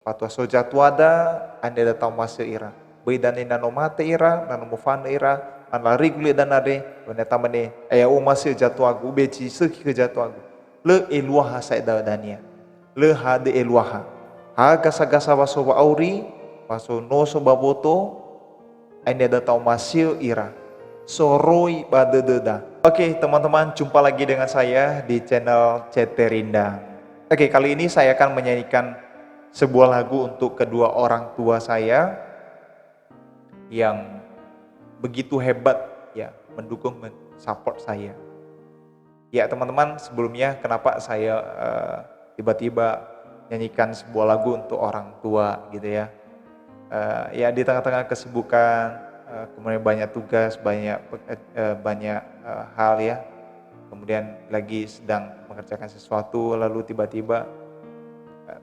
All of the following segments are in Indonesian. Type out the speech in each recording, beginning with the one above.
Patua sojatuada ande da tau masih ira. Beidane nano mate ira, nano mufana ira, anla rigule danade, waneta mane aya o masih jatuagu beci seki ke jatuagu. Le eluaha saida dania. Le hade eluaha. Ha gasa-gasa waso wa auri, waso no so baboto, ande da tau masih ira. Soroi badededa. Oke teman-teman, jumpa lagi dengan saya di channel Ceterinda. Oke, kali ini saya akan menyanyikan sebuah lagu untuk kedua orang tua saya yang begitu hebat ya, mendukung, mensupport saya. Ya teman-teman, sebelumnya kenapa saya tiba-tiba nyanyikan sebuah lagu untuk orang tua gitu ya. Ya di tengah-tengah kesibukan, kemudian banyak tugas, banyak hal ya. Kemudian lagi sedang mengerjakan sesuatu, lalu tiba-tiba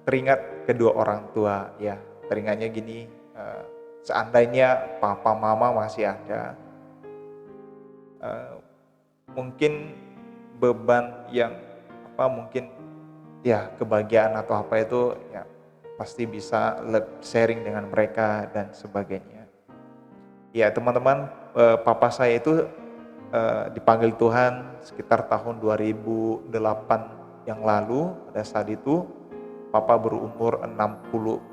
teringat kedua orang tua ya. Teringatnya gini, seandainya papa mama masih ada, mungkin beban yang mungkin ya kebahagiaan atau apa itu ya pasti bisa sharing dengan mereka dan sebagainya. Ya teman-teman, papa saya itu dipanggil Tuhan sekitar tahun 2008 yang lalu. Pada saat itu papa berumur 63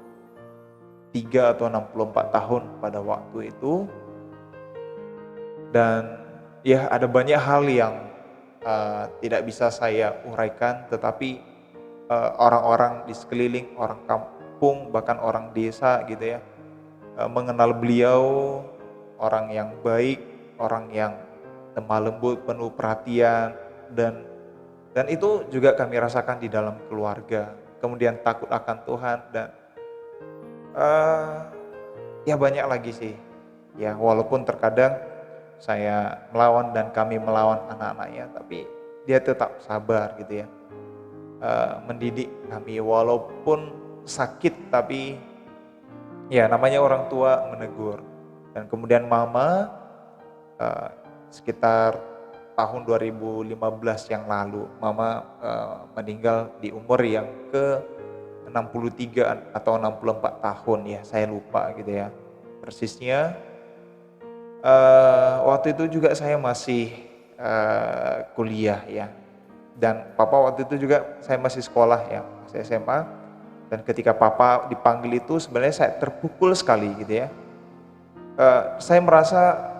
atau 64 tahun pada waktu itu. Dan ya ada banyak hal yang tidak bisa saya uraikan, tetapi orang-orang di sekeliling, orang kampung, bahkan orang desa gitu ya, mengenal beliau, orang yang baik, orang yang lemah lembut, penuh perhatian, dan itu juga kami rasakan di dalam keluarga. Kemudian takut akan Tuhan dan ya banyak lagi sih. Ya walaupun terkadang saya melawan dan kami melawan anak-anaknya, tapi dia tetap sabar gitu ya. Mendidik kami walaupun sakit, tapi ya namanya orang tua menegur. Dan kemudian mama sekitar tahun 2015 yang lalu, mama meninggal di umur yang ke 63 atau 64 tahun ya, saya lupa gitu ya persisnya. Waktu itu juga saya masih kuliah ya, dan papa waktu itu juga saya masih sekolah ya, masih SMA. Dan ketika papa dipanggil itu sebenarnya saya terpukul sekali gitu ya. Saya merasa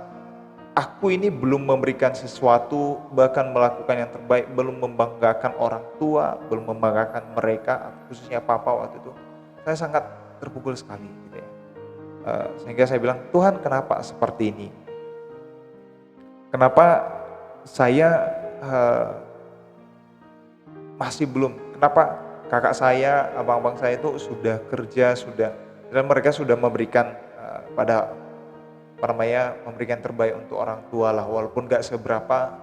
aku ini belum memberikan sesuatu, bahkan melakukan yang terbaik, belum membanggakan orang tua, belum membanggakan mereka, khususnya papa waktu itu. Saya sangat terpukul sekali gitu ya. Sehingga saya bilang, Tuhan kenapa seperti ini? Kenapa saya masih belum? Kenapa kakak saya, abang-abang saya itu sudah kerja, dan mereka sudah memberikan memberikan terbaik untuk orang tua lah, walaupun gak seberapa.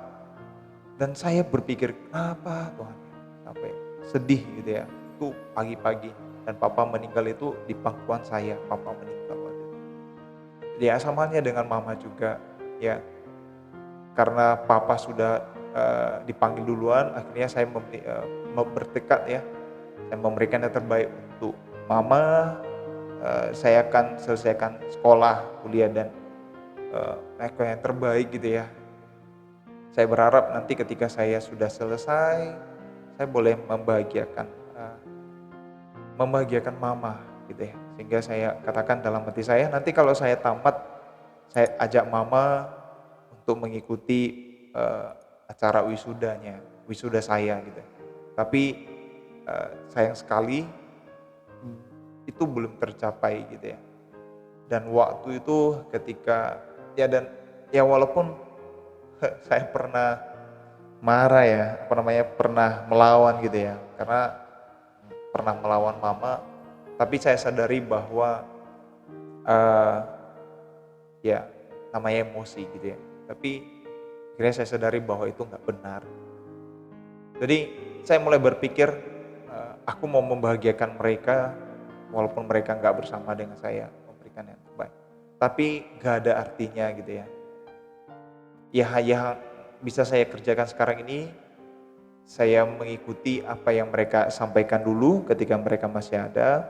Dan saya berpikir, kenapa Tuhan sampai sedih gitu ya. Itu pagi-pagi dan papa meninggal itu di pangkuan saya, papa meninggal waktu itu. Ya samanya dengan mama juga ya, karena papa sudah dipanggil duluan, akhirnya saya bertekad ya, saya memberikan yang terbaik untuk mama. Saya akan selesaikan sekolah, kuliah, dan yang terbaik gitu ya. Saya berharap nanti ketika saya sudah selesai, saya boleh membahagiakan mama gitu ya. Sehingga saya katakan dalam hati saya, nanti kalau saya tamat, saya ajak mama untuk mengikuti acara wisuda saya gitu. Tapi sayang sekali itu belum tercapai gitu ya. Dan waktu itu ketika walaupun saya pernah marah ya, pernah melawan gitu ya, karena pernah melawan mama, tapi saya sadari bahwa ya namanya emosi gitu ya. Tapi akhirnya saya sadari bahwa itu nggak benar. Jadi saya mulai berpikir, aku mau membahagiakan mereka walaupun mereka nggak bersama dengan saya, memberikan yang terbaik. Tapi nggak ada artinya gitu ya. Ya bisa saya kerjakan sekarang ini, saya mengikuti apa yang mereka sampaikan dulu ketika mereka masih ada,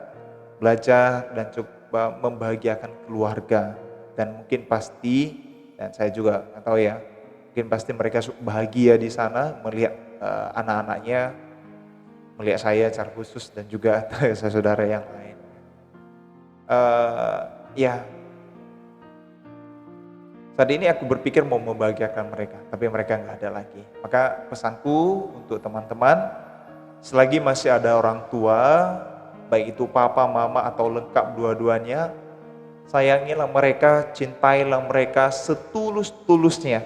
belajar dan coba membahagiakan keluarga. Dan mungkin pasti, dan saya juga nggak tahu ya, mungkin pasti mereka bahagia di sana melihat anak-anaknya, melihat saya secara khusus dan juga saudara yang lain. Ya, saat ini aku berpikir mau membahagiakan mereka, tapi mereka nggak ada lagi. Maka pesanku untuk teman-teman, selagi masih ada orang tua, baik itu papa, mama, atau lengkap dua-duanya, sayangilah mereka, cintailah mereka setulus-tulusnya.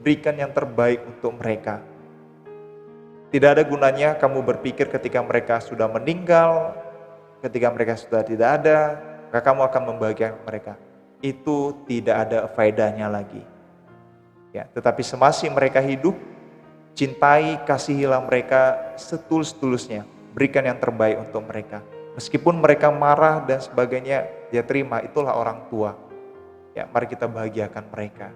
Berikan yang terbaik untuk mereka. Tidak ada gunanya kamu berpikir ketika mereka sudah meninggal, ketika mereka sudah tidak ada, maka kamu akan membahagiakan mereka. Itu tidak ada faedahnya lagi. Ya, tetapi semasa mereka hidup, cintai, kasihilah mereka setulus-tulusnya. Berikan yang terbaik untuk mereka. Meskipun mereka marah dan sebagainya, dia terima, itulah orang tua. Ya, mari kita bahagiakan mereka.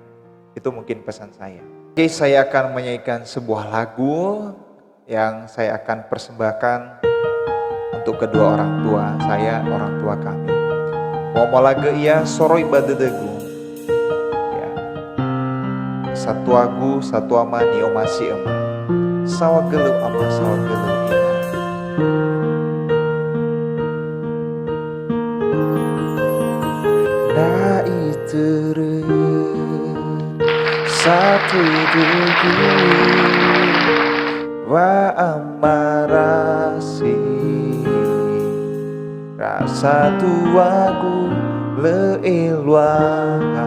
Itu mungkin pesan saya. Oke, saya akan menyanyikan sebuah lagu yang saya akan persembahkan untuk kedua orang tua saya, orang tua kami. Wamalaga iya soroi badedegu. Ya. Satu agu, satu ama ni omasi ema. Sawa gelu ama, sawa gelu ina. Na itere satu dugu wa amarasi rasa tuaku leilwaha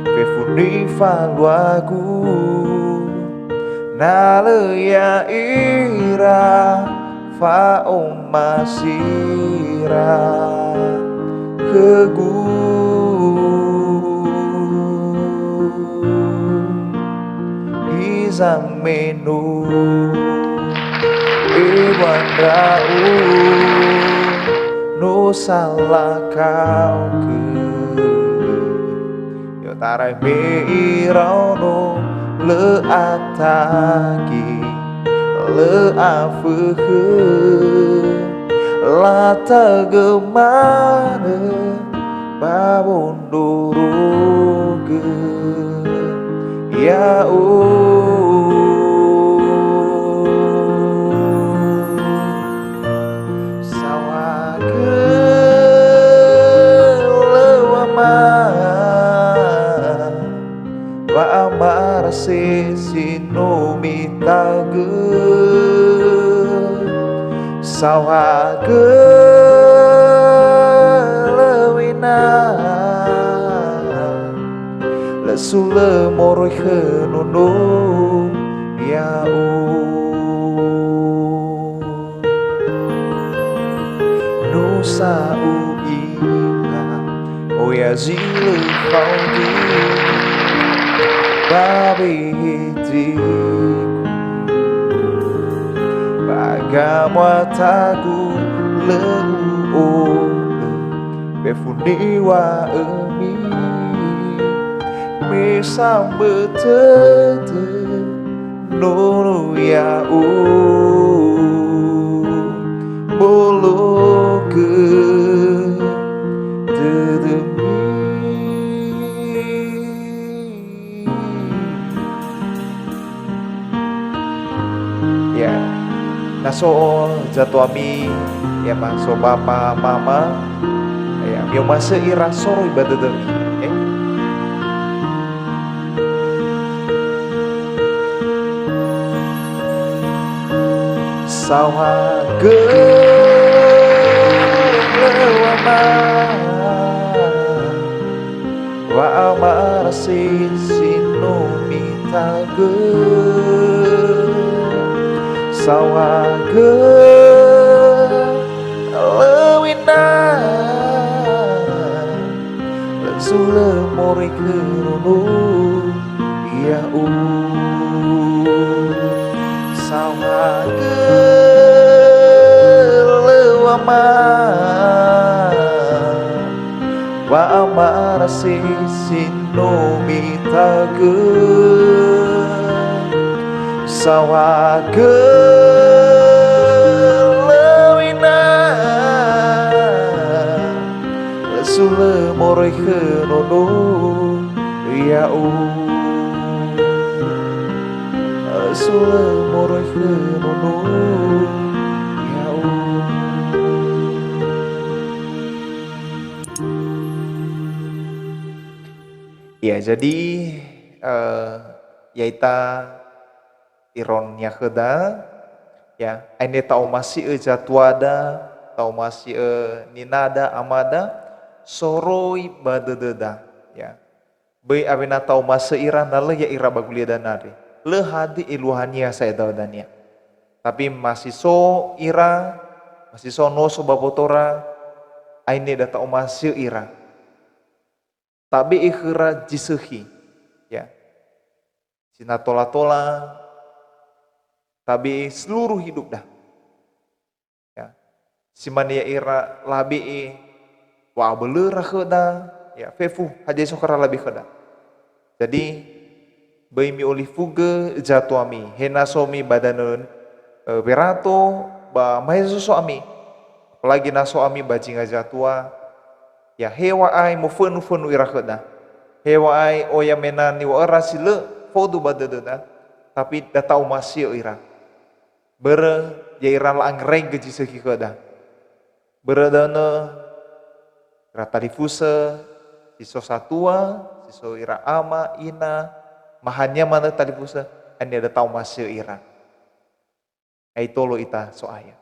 fefuni falwagu naleya ira fa omasira kegu izamenu iwan rau no salah kau ke yo tarai meirau no le atagi le afuhe lata gemana babondoruge ya sino mitage sawage lewina lesule moroi henono ya nusa uina o ya zile faudi babi hatiku bagamataku leu befundi wa emi mesam betete nono ya boloke ya, naso jatuami ya maso bapa mama ya yo masa ira soro ibadademi ya. Sawage lewama wa amarasi sino mitage sawage lewina lesule mori kerono ya sawage lewama wa amarasi sino mitage sawage lewina sule moroi ke nono ya sule moroi ke nono ya ya jadi yaita ironnya keda ya ane tau masih jatuada tau masih ninada amada soroi badededa ya bai avena tau masa ira nale ya ira bagulia danare le hadi iluhania saya tahu dania tapi masih so ira masih so no so babotora aine da tau masih ira tabi ikhra jisehi ya sina tola-tola tapi seluruh hidup dah ya simania ira labi wa belera kheda ya fefu haja sokara labi kheda jadi baimi oli fuge jatuami hena somi badanon berato ba maeso soami apalagi naso ami bajinga jatua ya hewa ai mo fenu ira kheda hewa ai oya menani wa rasile fodu badadana tapi datau masih ira bere jaira lang reng geji seki kada beredana rata difusa siso satua siso ira ama ina mahanya mana tadi fusa ane datau masih ira ai tolo ita so aya